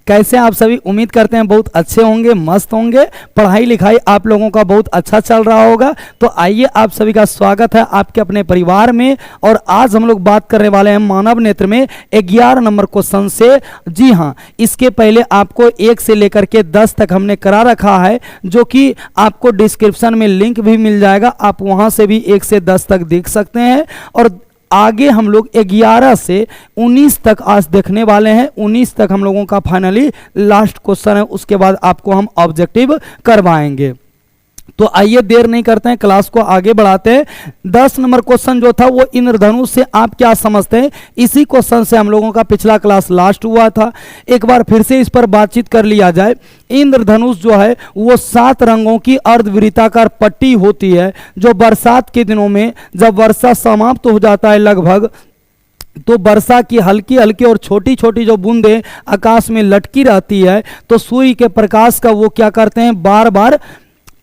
कैसे आप सभी? उम्मीद करते हैं बहुत अच्छे होंगे, मस्त होंगे। पढ़ाई लिखाई आप लोगों का बहुत अच्छा चल रहा होगा। तो आइए, आप सभी का स्वागत है आपके अपने परिवार में। और आज हम लोग बात करने वाले हैं मानव नेत्र में 11 नंबर क्वेश्चन से। जी हाँ, इसके पहले आपको 1 से लेकर के 10 तक हमने करा रखा है, जो कि आपको डिस्क्रिप्शन में लिंक भी मिल जाएगा। आप वहां से भी 1 से 10 तक देख सकते हैं। और आगे हम लोग 11 से 19 तक आज देखने वाले हैं। 19 तक हम लोगों का फाइनली लास्ट क्वेश्चन है, उसके बाद आपको हम ऑब्जेक्टिव करवाएंगे। तो आइए, देर नहीं करते हैं, क्लास को आगे बढ़ाते हैं। 10 नंबर क्वेश्चन जो था वो इंद्रधनुष से आप क्या समझते हैं, इसी क्वेश्चन से हम लोगों का पिछला क्लास लास्ट हुआ था। एक बार फिर से इस पर बातचीत कर लिया जाए। इंद्रधनुष जो है वो 7 रंगों की अर्धवृत्ताकार पट्टी होती है, जो बरसात के दिनों में जब वर्षा समाप्त हो जाता है लगभग, तो वर्षा की हल्की हल्की और छोटी छोटी जो बूंदें आकाश में लटकी रहती है, तो सूर्य के प्रकाश का वो क्या करते हैं, बार बार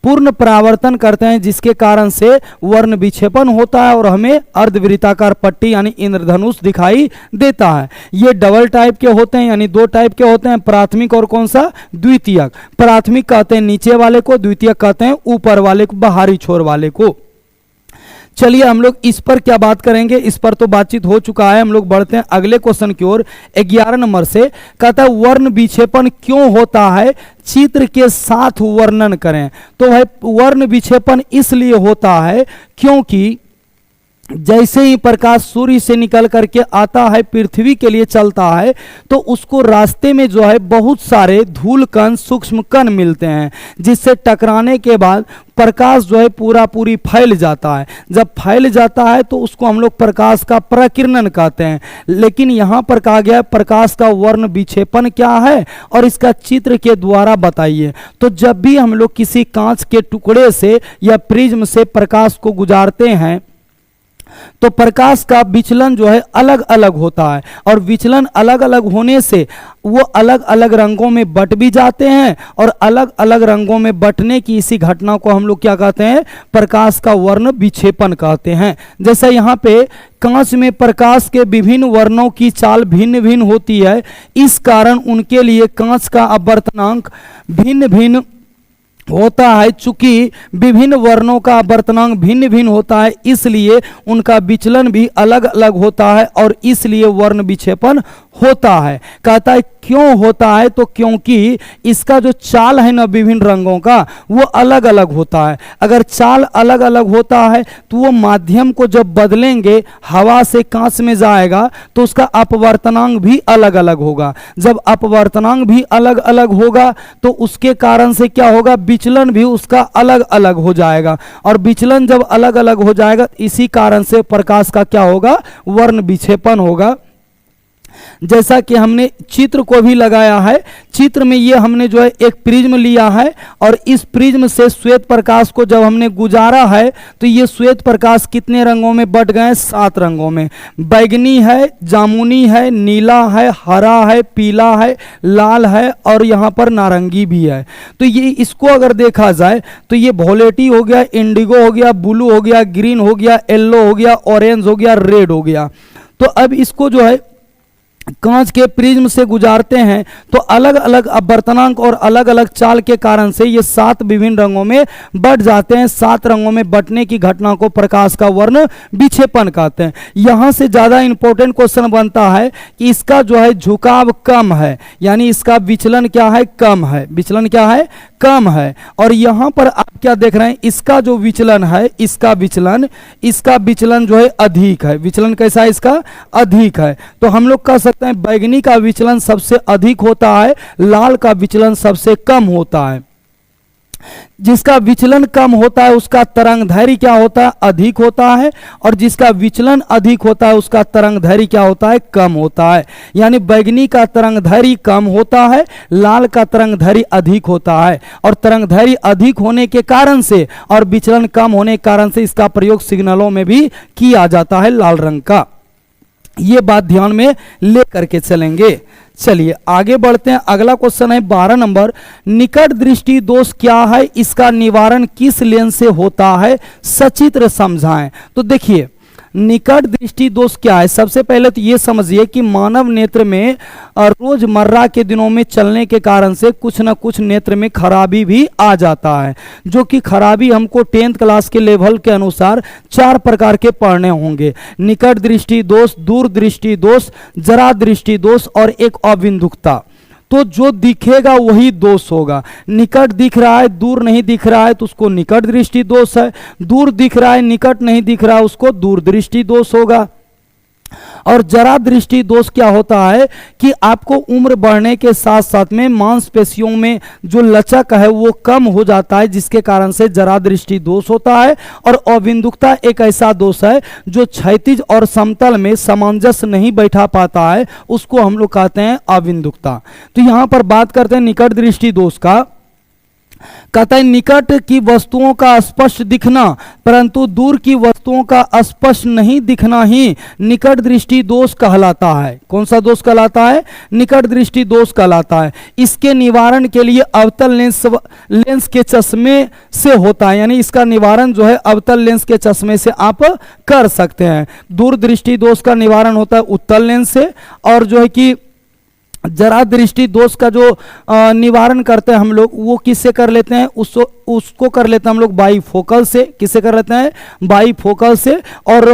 पूर्ण परावर्तन करते हैं, जिसके कारण से वर्ण विक्षेपण होता है और हमें अर्धवृत्ताकार पट्टी यानी इंद्रधनुष दिखाई देता है। ये डबल टाइप के होते हैं, यानी 2 टाइप के होते हैं, प्राथमिक और कौन सा, द्वितीयक। प्राथमिक कहते हैं नीचे वाले को, द्वितीयक कहते हैं ऊपर वाले को, बाहरी छोर वाले को। चलिए, हम लोग इस पर क्या बात करेंगे, इस पर तो बातचीत हो चुका है। हम लोग बढ़ते हैं अगले क्वेश्चन की ओर। 11 नंबर से कहता है वर्ण विक्षेपण क्यों होता है, चित्र के साथ वर्णन करें। तो है वर्ण विक्षेपण इसलिए होता है क्योंकि जैसे ही प्रकाश सूर्य से निकल करके आता है, पृथ्वी के लिए चलता है, तो उसको रास्ते में जो है बहुत सारे धूल कण, सूक्ष्म कण मिलते हैं, जिससे टकराने के बाद प्रकाश जो है पूरी फैल जाता है। जब फैल जाता है तो उसको हम लोग प्रकाश का प्रकीर्णन कहते हैं। लेकिन यहाँ पर कहा गया है प्रकाश का वर्ण विक्षेपण क्या है और इसका चित्र के द्वारा बताइए। तो जब भी हम लोग किसी कांच के टुकड़े से या प्रिज्म से प्रकाश को गुजारते हैं, तो प्रकाश का विचलन जो है अलग अलग होता है, और विचलन अलग अलग होने से वो अलग अलग रंगों में बट भी जाते हैं, और अलग अलग रंगों में बटने की इसी घटना को हम लोग क्या कहते हैं, प्रकाश का वर्ण विक्षेपण कहते हैं। जैसे यहाँ पे कांच में प्रकाश के विभिन्न वर्णों की चाल भिन्न भिन्न होती है, इस कारण उनके लिए कांच का अपवर्तनांक भिन्न भिन्न होता है। चूंकि विभिन्न वर्णों का अपवर्तनांक भिन्न भिन्न होता है, इसलिए उनका विचलन भी अलग अलग होता है, और इसलिए वर्ण विक्षेपण होता है। कहता है क्यों होता है, तो क्योंकि इसका जो चाल है ना विभिन्न रंगों का, वो अलग अलग होता है। अगर चाल अलग अलग होता है तो वो माध्यम को जब बदलेंगे, हवा से कांच में जाएगा, तो उसका अपवर्तनांक भी अलग अलग होगा। जब अपवर्तनांक भी अलग अलग होगा तो उसके कारण से क्या होगा, विचलन भी उसका अलग अलग हो जाएगा, और विचलन जब अलग अलग हो जाएगा, इसी कारण से प्रकाश का क्या होगा, वर्ण विक्षेपण होगा। जैसा कि हमने चित्र को भी लगाया है, चित्र में ये हमने जो है एक प्रिज्म लिया है, और इस प्रिज्म से श्वेत प्रकाश को जब हमने गुजारा है, तो ये श्वेत प्रकाश कितने रंगों में बट गए, 7 रंगों में। बैगनी है, जामुनी है, नीला है, हरा है, पीला है, लाल है, और यहाँ पर नारंगी भी है। तो ये इसको अगर देखा जाए तो ये वोलेटी हो गया, इंडिगो हो गया, ब्लू हो गया, ग्रीन हो गया, येलो हो गया, ऑरेंज हो गया, रेड हो गया। तो अब इसको जो है कांच के प्रिज्म से गुजारते हैं, तो अलग अलग अपवर्तनांक और अलग अलग चाल के कारण से ये 7 विभिन्न रंगों में बट जाते हैं। 7 रंगों में बटने की घटना को प्रकाश का वर्ण विक्षेपण कहते हैं। यहां से ज्यादा इंपॉर्टेंट क्वेश्चन बनता है कि इसका जो है झुकाव कम है, यानी इसका विचलन क्या है, कम है। विचलन क्या है, कम है। और यहां पर आप क्या देख रहे हैं, इसका जो विचलन है, इसका विचलन जो है अधिक है। विचलन कैसा है, इसका अधिक है। तो हम लोग कह सकते हैं बैगनी का विचलन सबसे अधिक होता है, लाल का विचलन सबसे कम होता है। जिसका विचलन कम होता है उसका तरंगदैर्घ्य क्या होता है, अधिक होता है, और जिसका विचलन अधिक होता है उसका तरंगदैर्घ्य क्या होता है, कम होता है। यानी बैगनी का तरंगदैर्घ्य कम होता है, लाल का तरंगदैर्घ्य अधिक होता है। और तरंगदैर्घ्य अधिक होने के कारण से और विचलन कम होने के कारण से इसका प्रयोग सिग्नलों में भी किया जाता है, लाल रंग का। ये बात ध्यान में ले करके चलेंगे। चलिए आगे बढ़ते हैं। अगला क्वेश्चन है 12 नंबर, निकट दृष्टि दोष क्या है, इसका निवारण किस लेंस से होता है, सचित्र समझाएं। तो देखिए निकट दृष्टि दोष क्या है? सबसे पहले तो ये समझिए कि मानव नेत्र में रोजमर्रा के दिनों में चलने के कारण से कुछ ना कुछ नेत्र में खराबी भी आ जाता है, जो कि खराबी हमको 10th क्लास के लेवल के अनुसार 4 प्रकार के पढ़ने होंगे। निकट दृष्टि दोष, दूर दृष्टि दोष, जरा दृष्टि दोष और एक अबिंदुकता। तो जो दिखेगा वही दोष होगा। निकट दिख रहा है, दूर नहीं दिख रहा है तो उसको निकट दृष्टि दोष है। दूर दिख रहा है, निकट नहीं दिख रहा है, उसको दूर दृष्टि दोष होगा। और जरा दृष्टि दोष क्या होता है कि आपको उम्र बढ़ने के साथ साथ में मांसपेशियों में जो लचक है वो कम हो जाता है, जिसके कारण से जरा दृष्टि दोष होता है। और अबिंदुकता एक ऐसा दोष है जो क्षैतिज और समतल में सामंजस्य नहीं बैठा पाता है, उसको हम लोग कहते हैं अबिंदुकता। तो यहां पर बात करते हैं निकट दृष्टि दोष का। कहता है निकट की वस्तुओं का स्पष्ट दिखना परंतु दूर की वस्तुओं का स्पष्ट नहीं दिखना ही निकट दृष्टि दोष कहलाता है। कौन सा दोष कहलाता है? निकट दृष्टि दोष कहलाता है। इसके निवारण के लिए अवतल लेंस के चश्मे से होता है, यानी इसका निवारण जो है अवतल लेंस के चश्मे से आप कर सकते हैं। दूर दृष्टि दोष का निवारण होता है उत्तल लेंस से, और जो है कि जरा दृष्टि दोष का जो निवारण करते हैं हम लोग वो किससे कर लेते हैं? उसको कर लेते हैं हम लोग बाईफोकल से। किससे कर लेते हैं? बाईफोकल से। और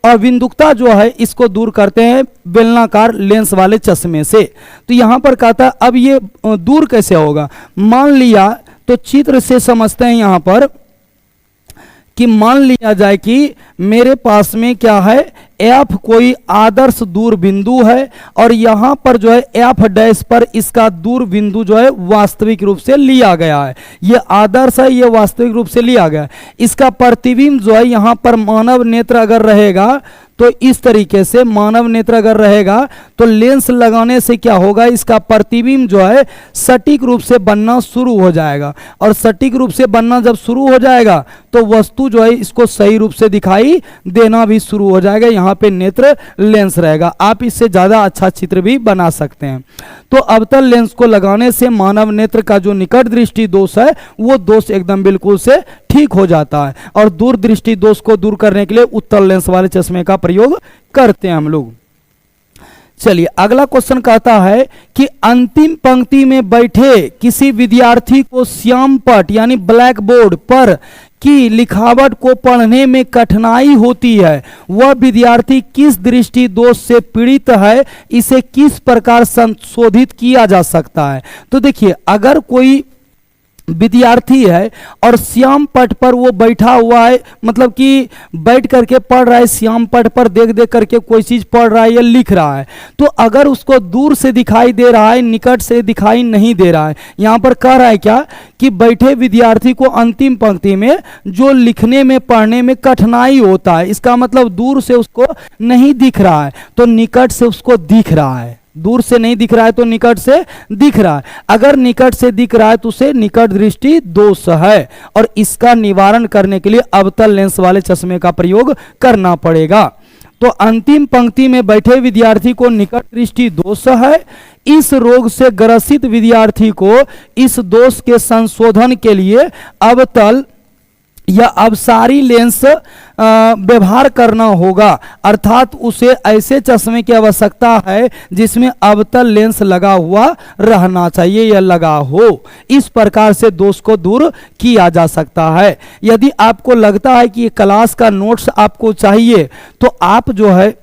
अबिंदुकता जो है इसको दूर करते हैं बेलनाकार लेंस वाले चश्मे से। तो यहां पर कहता है अब ये दूर कैसे होगा? मान लिया, तो चित्र से समझते हैं यहां पर कि मान लिया जाए कि मेरे पास में क्या है, एफ कोई आदर्श दूर बिंदु है और यहां पर जो है एफ डैश पर इसका दूर बिंदु जो है वास्तविक रूप से लिया गया है। ये आदर्श है, ये वास्तविक रूप से लिया गया है। इसका प्रतिबिंब जो है यहां पर मानव नेत्र अगर रहेगा तो इस तरीके से मानव नेत्र अगर रहेगा तो लेंस लगाने से क्या होगा, इसका प्रतिबिंब जो है सटीक रूप से बनना शुरू हो जाएगा। और सटीक रूप से बनना जब शुरू हो जाएगा तो वस्तु जो है इसको सही रूप से दिखाई देना भी शुरू हो जाएगा। यहाँ पे नेत्र लेंस रहेगा, आप इससे ज्यादा अच्छा चित्र भी बना सकते हैं। तो अवतल लेंस को लगाने से मानव नेत्र का जो निकट दृष्टि दोष है वो दोष एकदम बिल्कुल से ठीक हो जाता है। और दूर दृष्टि दोष को दूर करने के लिए उत्तल लेंस वाले चश्मे का प्रयोग करते हैं हम लोग। चलिए अगला क्वेश्चन कहता है कि अंतिम पंक्ति में बैठे किसी विद्यार्थी को श्याम पट यानी ब्लैक बोर्ड पर की लिखावट को पढ़ने में कठिनाई होती है, वह विद्यार्थी किस दृष्टि दोष से पीड़ित है, इसे किस प्रकार संशोधित किया जा सकता है? तो देखिए, अगर कोई विद्यार्थी है और श्याम पट पर वो बैठा हुआ है, मतलब कि बैठ करके पढ़ रहा है, श्याम पट पर देख देख करके कोई चीज पढ़ रहा है या लिख रहा है, तो अगर उसको दूर से दिखाई दे रहा है, निकट से दिखाई नहीं दे रहा है, यहां पर कह रहा है क्या कि बैठे विद्यार्थी को अंतिम पंक्ति में जो लिखने में पढ़ने में कठिनाई होता है, इसका मतलब दूर से उसको नहीं दिख रहा है तो निकट से उसको दिख रहा है। दूर से नहीं दिख रहा है तो निकट से दिख रहा है। अगर निकट से दिख रहा है तो उसे निकट दृष्टि दोष है और इसका निवारण करने के लिए अवतल लेंस वाले चश्मे का प्रयोग करना पड़ेगा। तो अंतिम पंक्ति में बैठे विद्यार्थी को निकट दृष्टि दोष है। इस रोग से ग्रसित विद्यार्थी को इस दोष के संशोधन के लिए अवतल या अवसारी लेंस व्यवहार करना होगा, अर्थात उसे ऐसे चश्मे की आवश्यकता है जिसमें अवतल लेंस लगा हुआ रहना चाहिए या लगा हो। इस प्रकार से दोष को दूर किया जा सकता है। यदि आपको लगता है कि ये क्लास का नोट्स आपको चाहिए तो आप जो है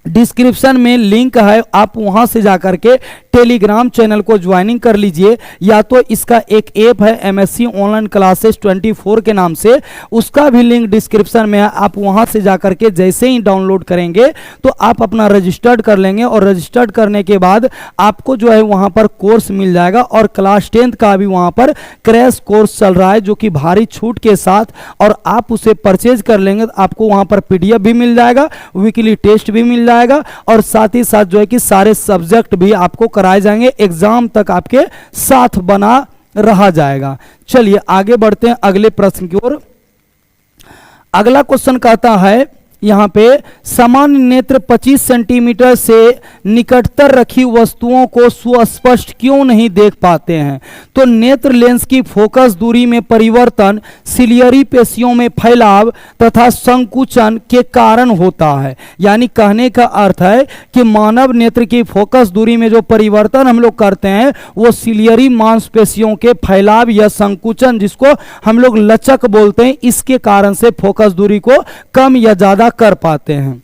डिस्क्रिप्शन में लिंक है, आप वहां से जाकर के टेलीग्राम चैनल को ज्वाइनिंग कर लीजिए, या तो इसका एक ऐप है एमएससी ऑनलाइन क्लासेस 24 के नाम से, उसका भी लिंक डिस्क्रिप्शन में है। आप वहां से जाकर के जैसे ही डाउनलोड करेंगे तो आप अपना रजिस्टर्ड कर लेंगे और रजिस्टर्ड करने के बाद आपको जो है वहां पर कोर्स मिल जाएगा। और क्लास 10th का भी वहां पर क्रैश कोर्स चल रहा है जो कि भारी छूट के साथ, और आप उसे परचेज कर लेंगे तो आपको वहां पर पीडीएफ भी मिल जाएगा, वीकली टेस्ट भी मिल जाएगा और साथ ही साथ जो है कि सारे सब्जेक्ट भी आपको कराए जाएंगे, एग्जाम तक आपके साथ बना रहा जाएगा। चलिए आगे बढ़ते हैं अगले प्रश्न की ओर। अगला क्वेश्चन कहता है यहाँ पे सामान्य नेत्र 25 सेंटीमीटर से निकटतर रखी वस्तुओं को सुस्पष्ट क्यों नहीं देख पाते हैं? तो नेत्र लेंस की फोकस दूरी में परिवर्तन सिलियरी पेशियों में फैलाव तथा संकुचन के कारण होता है। यानी कहने का अर्थ है कि मानव नेत्र की फोकस दूरी में जो परिवर्तन हम लोग करते हैं वो सिलियरी मांसपेशियों के फैलाव या संकुचन, जिसको हम लोग लचक बोलते हैं, इसके कारण से फोकस दूरी को कम या ज्यादा कर पाते हैं।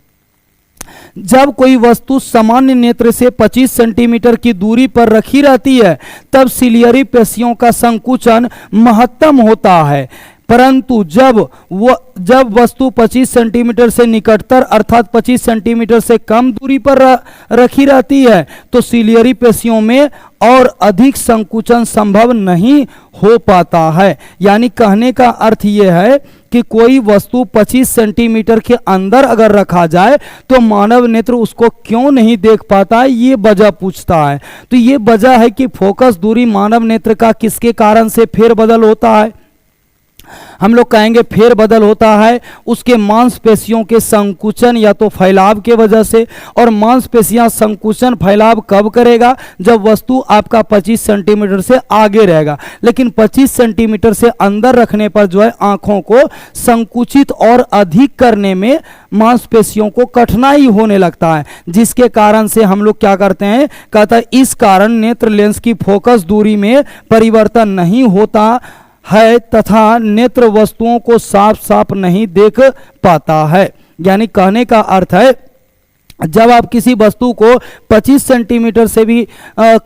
जब कोई वस्तु सामान्य नेत्र से 25 सेंटीमीटर की दूरी पर रखी रहती है तब सिलियरी पेशियों का संकुचन महत्तम होता है, परंतु जब वस्तु 25 सेंटीमीटर से निकटतर अर्थात 25 सेंटीमीटर से कम दूरी पर रखी रहती है तो सिलियरी पेशियों में और अधिक संकुचन संभव नहीं हो पाता है। यानी कहने का अर्थ यह है कि कोई वस्तु 25 सेंटीमीटर के अंदर अगर रखा जाए तो मानव नेत्र उसको क्यों नहीं देख पाता है, ये वजह पूछता है। तो ये वजह है कि फोकस दूरी मानव नेत्र का किसके कारण से फेरबदल होता है? हम लोग कहेंगे फेरबदल होता है उसके मांसपेशियों के संकुचन या तो फैलाव के वजह से। और मांसपेशियां संकुचन फैलाव कब करेगा? जब वस्तु आपका 25 सेंटीमीटर से आगे रहेगा, लेकिन 25 सेंटीमीटर से अंदर रखने पर जो है आंखों को संकुचित और अधिक करने में मांसपेशियों को कठिनाई होने लगता है, जिसके कारण से हम लोग क्या करते हैं, कहता है इस कारण नेत्र लेंस की फोकस दूरी में परिवर्तन नहीं होता है तथा नेत्र वस्तुओं को साफ साफ नहीं देख पाता है। यानी कहने का अर्थ है जब आप किसी वस्तु को 25 सेंटीमीटर से भी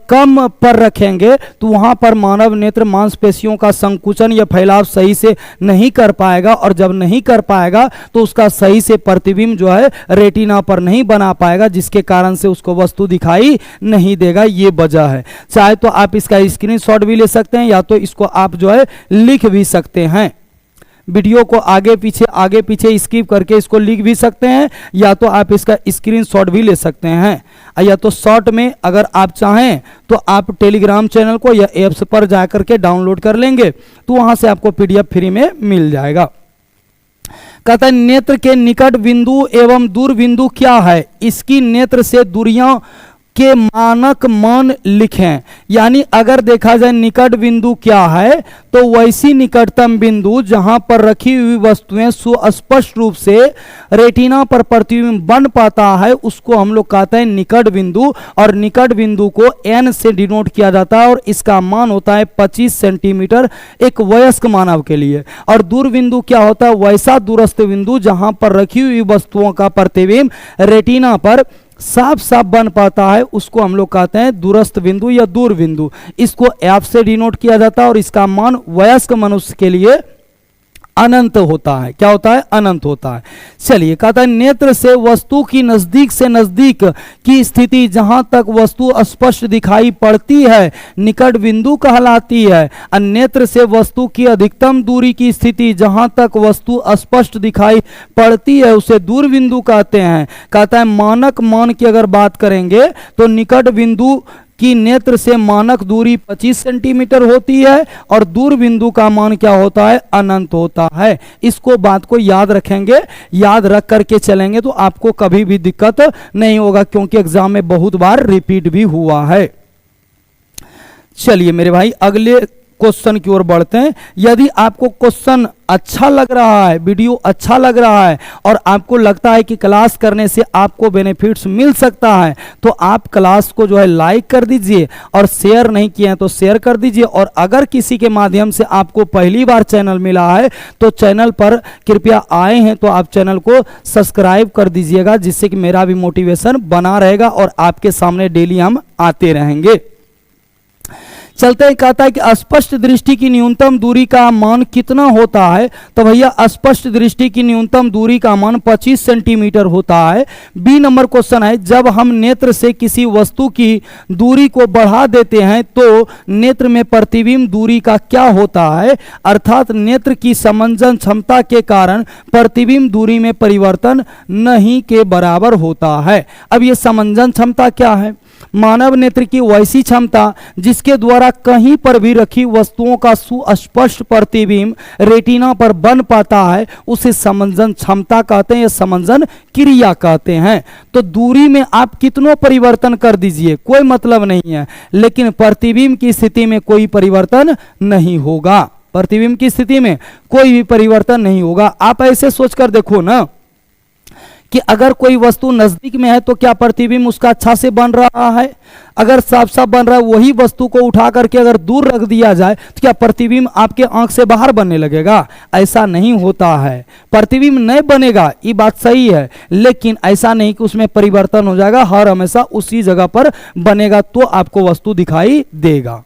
कम पर रखेंगे तो वहां पर मानव नेत्र मांसपेशियों का संकुचन या फैलाव सही से नहीं कर पाएगा, और जब नहीं कर पाएगा तो उसका सही से प्रतिबिंब जो है रेटिना पर नहीं बना पाएगा, जिसके कारण से उसको वस्तु दिखाई नहीं देगा। ये वजह है। चाहे तो आप इसका स्क्रीनशॉट भी ले सकते हैं या तो इसको आप जो है लिख भी सकते हैं। वीडियो को आगे पीछे स्किप करके इसको लिख भी सकते हैं या तो आप इसका स्क्रीनशॉट भी ले सकते हैं। या तो शॉर्ट में अगर आप चाहें तो आप टेलीग्राम चैनल को या एप्स पर जाकर के डाउनलोड कर लेंगे तो वहां से आपको पीडीएफ फ्री में मिल जाएगा। कहता है नेत्र के निकट बिंदु एवं दूर बिंदु क्या है, इसकी नेत्र से दूरियां के मानक मान लिखें। यानी अगर देखा जाए निकट बिंदु क्या है तो वैसी निकटतम बिंदु जहां पर रखी हुई वस्तुएं सुस्पष्ट रूप से रेटिना पर प्रतिबिंब बन पाता है उसको हम लोग कहते हैं निकट बिंदु, और निकट बिंदु को n से डिनोट किया जाता है और इसका मान होता है 25 सेंटीमीटर एक वयस्क मानव के लिए। और दूर बिंदु क्या होता है, वैसा दूरस्थ बिंदु जहां पर रखी हुई वस्तुओं का प्रतिबिंब रेटिना पर साफ साफ बन पाता है उसको हम लोग कहते हैं दूरस्थ बिंदु या दूर बिंदु। इसको f से डिनोट किया जाता है और इसका मान वयस्क मनुष्य के लिए अनंत होता है। क्या होता है? अनंत होता है। चलिए कहता है नेत्र से वस्तु की नजदीक से नजदीक की स्थिति जहां तक वस्तु स्पष्ट दिखाई पड़ती है निकट बिंदु कहलाती है। और नेत्र से वस्तु की अधिकतम दूरी की स्थिति जहां तक वस्तु स्पष्ट दिखाई पड़ती है उसे दूर बिंदु कहते हैं। कहता है मानक मान की अगर बात करेंगे तो निकट बिंदु की नेत्र से मानक दूरी 25 सेंटीमीटर होती है और दूर बिंदु का मान क्या होता है? अनंत होता है। इसको बात को याद रखेंगे, याद रख करके चलेंगे तो आपको कभी भी दिक्कत नहीं होगा, क्योंकि एग्जाम में बहुत बार रिपीट भी हुआ है। चलिए मेरे भाई अगले क्वेश्चन की ओर बढ़ते हैं। यदि आपको क्वेश्चन अच्छा लग रहा है, वीडियो अच्छा लग रहा है और आपको लगता है कि क्लास करने से आपको बेनिफिट्स मिल सकता है तो आप क्लास को जो है लाइक कर दीजिए और शेयर नहीं किए हैं तो शेयर कर दीजिए। और अगर किसी के माध्यम से आपको पहली बार चैनल मिला है तो चैनल पर कृपया आए हैं तो आप चैनल को सब्सक्राइब कर दीजिएगा, जिससे कि मेरा भी मोटिवेशन बना रहेगा और आपके सामने डेली हम आते रहेंगे। चलते ही कहता है कि स्पष्ट दृष्टि की न्यूनतम दूरी का मान कितना होता है? तो भैया स्पष्ट दृष्टि की न्यूनतम दूरी का मान 25 सेंटीमीटर होता है। बी नंबर क्वेश्चन है जब हम नेत्र से किसी वस्तु की दूरी को बढ़ा देते हैं तो नेत्र में प्रतिबिंब दूरी का क्या होता है? अर्थात नेत्र की समंजन क्षमता के कारण प्रतिबिंब दूरी में परिवर्तन नहीं के बराबर होता है। अब ये समंजन क्षमता क्या है? मानव नेत्र की वैसी क्षमता जिसके द्वारा कहीं पर भी रखी वस्तुओं का सुस्पष्ट प्रतिबिंब रेटिना पर बन पाता है उसे समंजन क्षमता कहते हैं या समंजन क्रिया कहते हैं। तो दूरी में आप कितनों परिवर्तन कर दीजिए कोई मतलब नहीं है, लेकिन प्रतिबिंब की स्थिति में कोई परिवर्तन नहीं होगा। प्रतिबिंब की स्थिति में कोई भी परिवर्तन नहीं होगा। आप ऐसे सोचकर देखो ना कि अगर कोई वस्तु नजदीक में है तो क्या प्रतिबिंब उसका अच्छा से बन रहा है? अगर साफ साफ बन रहा है, वही वस्तु को उठा करके अगर दूर रख दिया जाए तो क्या प्रतिबिंब आपके आंख से बाहर बनने लगेगा? ऐसा नहीं होता है। प्रतिबिंब नहीं बनेगा, ये बात सही है, लेकिन ऐसा नहीं कि उसमें परिवर्तन हो जाएगा, हर हमेशा उसी जगह पर बनेगा तो आपको वस्तु दिखाई देगा।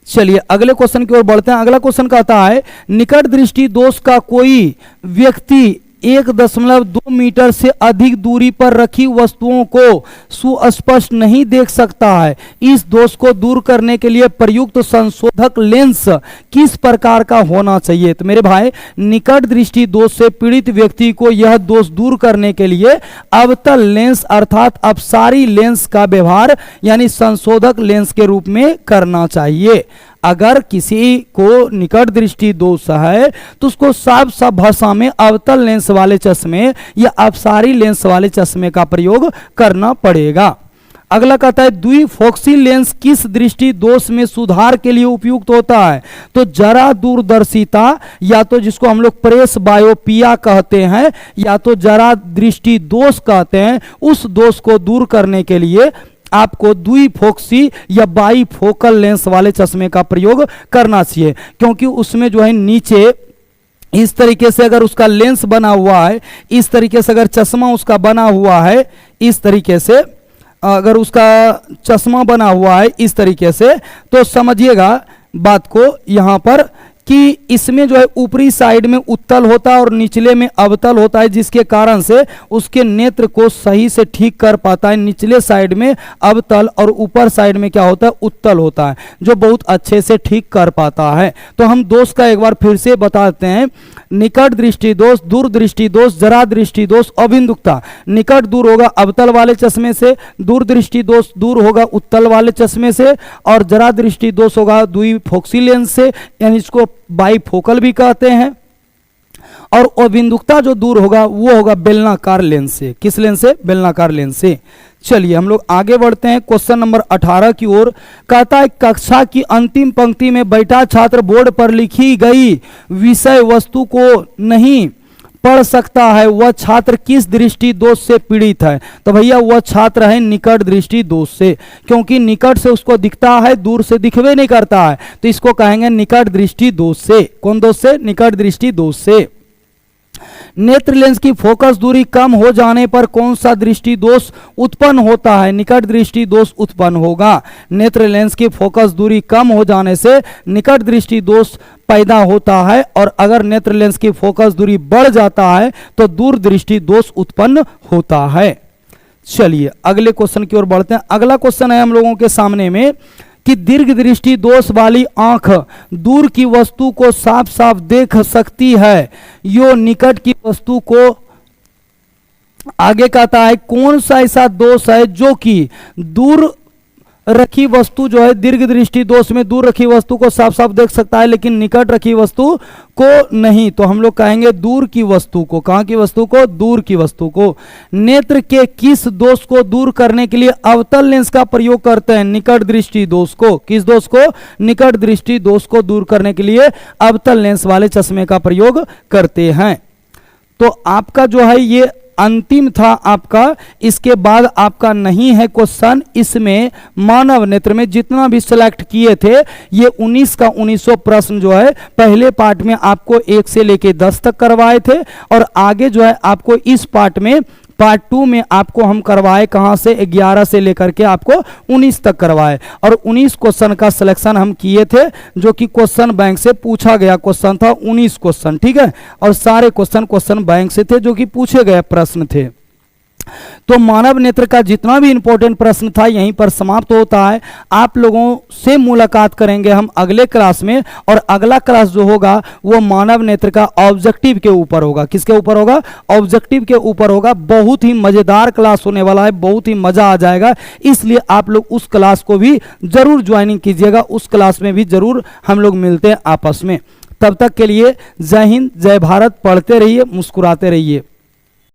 चलिए अगले क्वेश्चन की ओर बढ़ते हैं। अगला क्वेश्चन कहता है निकट दृष्टि दोष का कोई व्यक्ति 1.2 मीटर से अधिक दूरी पर रखी वस्तुओं को सुस्पष्ट नहीं देख सकता है। इस दोष को दूर करने के लिए प्रयुक्त संशोधक लेंस किस प्रकार का होना चाहिए? तो मेरे भाई निकट दृष्टि दोष से पीड़ित व्यक्ति को यह दोष दूर करने के लिए अवतल लेंस अर्थात अपसारी लेंस का व्यवहार यानी संशोधक लेंस के रूप में करना चाहिए। अगर किसी को निकट दृष्टि दोष है तो उसको साफ साफ भाषा में अवतल लेंस वाले चश्मे या अपसारी लेंस वाले चश्मे का प्रयोग करना पड़ेगा। अगला कहता है द्विफोक्सी लेंस किस दृष्टि दोष में सुधार के लिए उपयुक्त होता है? तो जरा दूरदर्शिता या तो जिसको हम लोग प्रेस बायोपिया कहते हैं या तो जरा दृष्टि दोष कहते हैं, उस दोष को दूर करने के लिए आपको द्विफोक्सी या बाईफोकल लेंस वाले चश्मे का प्रयोग करना चाहिए, क्योंकि उसमें जो है नीचे इस तरीके से अगर उसका लेंस बना हुआ है, इस तरीके से अगर चश्मा उसका बना हुआ है, इस तरीके से अगर उसका चश्मा बना हुआ है इस तरीके से, तो समझिएगा बात को यहाँ पर कि इसमें जो है ऊपरी साइड में उत्तल होता है और निचले में अवतल होता है, जिसके कारण से उसके नेत्र को सही से ठीक कर पाता है। निचले साइड में अवतल और ऊपर साइड में क्या होता है? उत्तल होता है, जो बहुत अच्छे से ठीक कर पाता है। तो हम दोष का एक बार फिर से बताते हैं। निकट दृष्टि दोष, दूर दृष्टि दोष, जरा दृष्टि दोष, अभिमुखता। निकट दूर होगा अवतल वाले चश्मे से, दूर दृष्टि दोष दूर होगा उत्तल वाले चश्मे से, और जरा दृष्टि दोष होगा द्विफोक्सी लेंस से, यानी इसको बाईफोकल भी कहते हैं। और अभिमुखता जो दूर होगा वो होगा बेलनाकार लेंस से। किस लेंस से? बेलनाकार लेंस से। चलिए हम लोग आगे बढ़ते हैं क्वेश्चन नंबर 18 की ओर। कहता है कक्षा की अंतिम पंक्ति में बैठा छात्र बोर्ड पर लिखी गई विषय वस्तु को नहीं पढ़ सकता है, वह छात्र किस दृष्टि दोष से पीड़ित है? तो भैया वह छात्र है निकट दृष्टि दोष से, क्योंकि निकट से उसको दिखता है, दूर से दिखवे नहीं करता है, तो इसको कहेंगे निकट दृष्टि दोष से। कौन दोष से? निकट दृष्टि दोष से। नेत्र लेंस की फोकस दूरी कम हो जाने पर कौन सा दृष्टि दोष उत्पन्न होता है? निकट दृष्टि दोष उत्पन्न होगा। नेत्र लेंस की फोकस दूरी कम हो जाने से निकट दृष्टि दोष पैदा होता है, और अगर नेत्र लेंस की फोकस दूरी बढ़ जाता है तो दूर दृष्टि दोष उत्पन्न होता है। चलिए अगले क्वेश्चन की ओर बढ़ते हैं। अगला क्वेश्चन है हम लोगों के सामने में कि दीर्घ दृष्टि दोष वाली आंख दूर की वस्तु को साफ साफ देख सकती है, यो निकट की वस्तु को आगे कहता है कौन सा ऐसा दोष है जो कि दूर रखी वस्तु जो है दीर्घ दृष्टि दोष में दूर रखी वस्तु को साफ साफ देख सकता है लेकिन निकट रखी वस्तु को नहीं? तो हम लोग कहेंगे दूर की वस्तु को। कहां की वस्तु को? दूर की वस्तु को। नेत्र के किस दोष को दूर करने के लिए अवतल लेंस का प्रयोग करते हैं? निकट दृष्टि दोष को। किस दोष को? निकट दृष्टि दोष को दूर करने के लिए अवतल लेंस वाले चश्मे का प्रयोग करते हैं। तो आपका जो है ये अंतिम था आपका, इसके बाद आपका नहीं है क्वेश्चन। इसमें मानव नेत्र में जितना भी सिलेक्ट किए थे ये 19 का 1900 प्रश्न जो है पहले पार्ट में आपको 1 से लेके 10 तक करवाए थे, और आगे जो है आपको इस पार्ट में पार्ट 2 में आपको हम करवाए कहां से? 11 से लेकर के आपको 19 तक करवाए, और 19 क्वेश्चन का सिलेक्शन हम किए थे जो कि क्वेश्चन बैंक से पूछा गया क्वेश्चन था। 19 क्वेश्चन, ठीक है, और सारे क्वेश्चन बैंक से थे जो कि पूछे गए प्रश्न थे। तो मानव नेत्र का जितना भी इंपॉर्टेंट प्रश्न था यहीं पर समाप्त होता है। आप लोगों से मुलाकात करेंगे हम अगले क्लास में, और अगला क्लास जो होगा वो मानव नेत्र का ऑब्जेक्टिव के ऊपर होगा। किसके ऊपर होगा? ऑब्जेक्टिव के ऊपर होगा। बहुत ही मजेदार क्लास होने वाला है, बहुत ही मजा आ जाएगा, इसलिए आप लोग उस क्लास को भी जरूर ज्वाइनिंग कीजिएगा। उस क्लास में भी जरूर हम लोग मिलते हैं आपस में। तब तक के लिए जय हिंद, जय भारत। पढ़ते रहिए, मुस्कुराते रहिए।